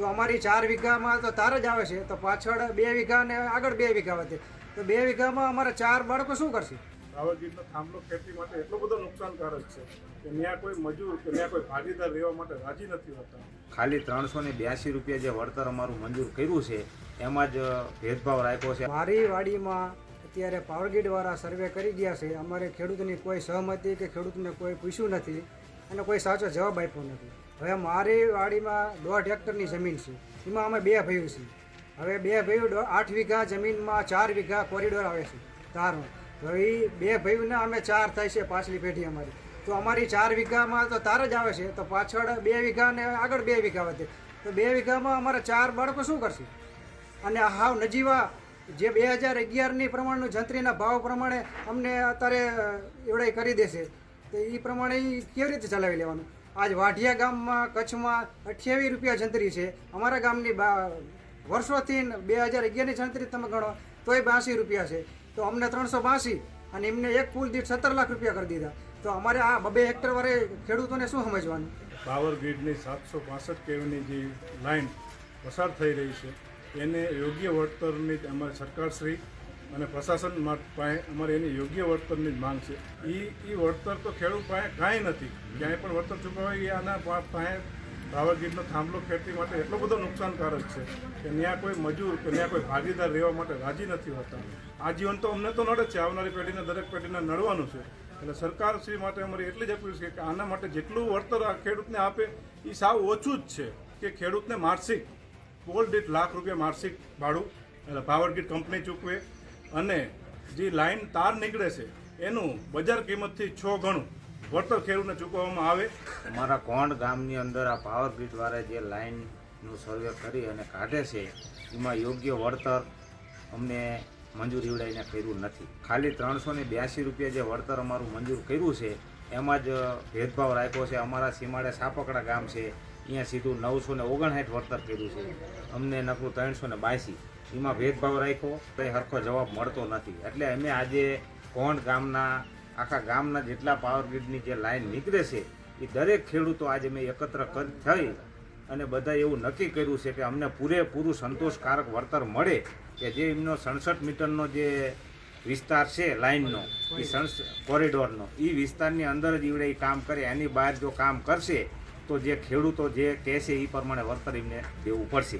તો અમારી 4 વીઘામાં તો તાર જ આવે છે, તો પાછળ 2 વીઘા ને આગળ 2 વીઘા વધે, તો 2 વીઘામાં અમારા 4 બાળકો શું કરશે? રાવળગીરનો થાંભલો ખેતી માટે એટલો બધો નુકસાનકારક છે કે ત્યાં કોઈ મજૂર કે ત્યાં કોઈ ભાગીદાર રહેવા માટે રાજી નથી હોતા. ખાલી 382 રૂપિયા જે વળતર અમારું મંજૂર કર્યું છે એમાં જ ભેદભાવ રાખ્યો છે. મારી વાડીમાં અત્યારે પાવરગ્રીડવાળા સર્વે કરી ગયા છે. અમારે ખેડૂતની કોઈ સહમતિ કે ખેડૂતને કોઈ પૂછ્યું નથી અને કોઈ સાચો જવાબ આપ્યો નથી. હવે મારી વાડીમાં 1.5 હેક્ટરની જમીન છે, એમાં અમે 2 ભાઈઓ છીએ. હવે 2 ભાઈઓ 8 વીઘા જમીનમાં 4 વીઘા કોરિડોર આવે છે તારનો. હવે એ 2 ભાઈઓને અમે 4 થાય છે પાછલી પેઢી અમારી, તો અમારી 4 વીઘામાં તો તાર જ આવે છે, તો પાછળ 2 વીઘા ને આગળ 2 વીઘા વધે, તો 2 વીઘામાં અમારા 4 બાળકો શું કરશે? અને હાવ નજીવા જે 2011ની પ્રમાણનું જંત્રીના ભાવ પ્રમાણે અમને અત્યારે એવડાઈ કરી દેશે, તો એ પ્રમાણે કેવી રીતે ચલાવી લેવાનું? આજ વાઢિયા ગામમાં કચ્છમાં 28 રૂપિયા જંત્રી છે, અમારા ગામની વર્ષોથી 2011ની જંત્રી તમે ગણો તોય 82 રૂપિયા છે, તો અમને 382 અને એમને એક પુલ દીઠ 17 લાખ રૂપિયા કરી દીધા. તો અમારે આ 2 હેક્ટર વાળે ખેડૂતોને શું સમજવાનું? પાવર ગ્રીડની 765 કેવીની જે લાઇન પસાર થઈ રહી છે એને યોગ્ય વળતરની અમારી સરકારશ્રી અને પ્રશાસન પાસે અમારે એની યોગ્ય વળતરની જ માંગ છે. એ વળતર તો ખેડૂત પાસે કાંઈ નથી, ક્યાંય પણ વળતર ચૂકવાય એ આના પાસે રાવળગીરનો થાંભલો ખેતી માટે એટલો બધો નુકસાનકારક છે કે ત્યાં કોઈ મજૂર કે ત્યાં કોઈ ભાગીદાર રહેવા માટે રાજી નથી હોતા. આ જીવન તો અમને તો નડે જ છે, આવનારી પેઢીને દરેક પેઢીને નડવાનું છે. એટલે સરકારશ્રી માટે અમારી એટલી જ અપીલ છે કે આના માટે જેટલું વળતર આ ખેડૂતને આપે એ સાવ ઓછું જ છે, કે ખેડૂતને માસિક પોલ દીઠ લાખ રૂપિયા માસિક ભાડું એટલે પાવરગ્રીડ કંપની ચૂકવે અને જે લાઇન તાર નીકળે છે એનું બજાર કિંમતથી 6 ગણું વળતર ખેડૂતને ચૂકવવામાં આવે. અમારા કોંડ ગામની અંદર આ પાવર ગ્રીડવાળા જે લાઇનનું સર્વે કરી અને કાઢે છે એમાં યોગ્ય વળતર અમને મંજૂર ઈવડાઈને કર્યું નથી. ખાલી 382 રૂપિયા જે વળતર અમારું મંજૂર કર્યું છે એમાં જ ભેદભાવ રાખ્યો છે. અમારા સીમાડે સાપકડા ગામ છે, અહીંયા સીધું 959 વળતર કર્યું છે, અમને નકરું 382, એમાં ભેદભાવ રાખ્યો તો એ સરખો જવાબ મળતો નથી. એટલે અમે આજે કોંડ ગામના આખા ગામના જેટલા પાવર ગ્રીડની જે લાઈન નીકળે છે એ દરેક ખેડૂતો આજે મેં એકત્ર થઈ અને બધા એવું નક્કી કર્યું છે કે અમને પૂરેપૂરું સંતોષકારક વળતર મળે, કે જે એમનો 67 મીટરનો જે વિસ્તાર છે લાઇનનો એ કોરિડોરનો એ વિસ્તારની અંદર જ ઈવડે કામ કરે. એની બહાર જો કામ કરશે તો જે ખેડૂતો જે કહેશે એ પ્રમાણે વળતર એમને દેવું પડશે.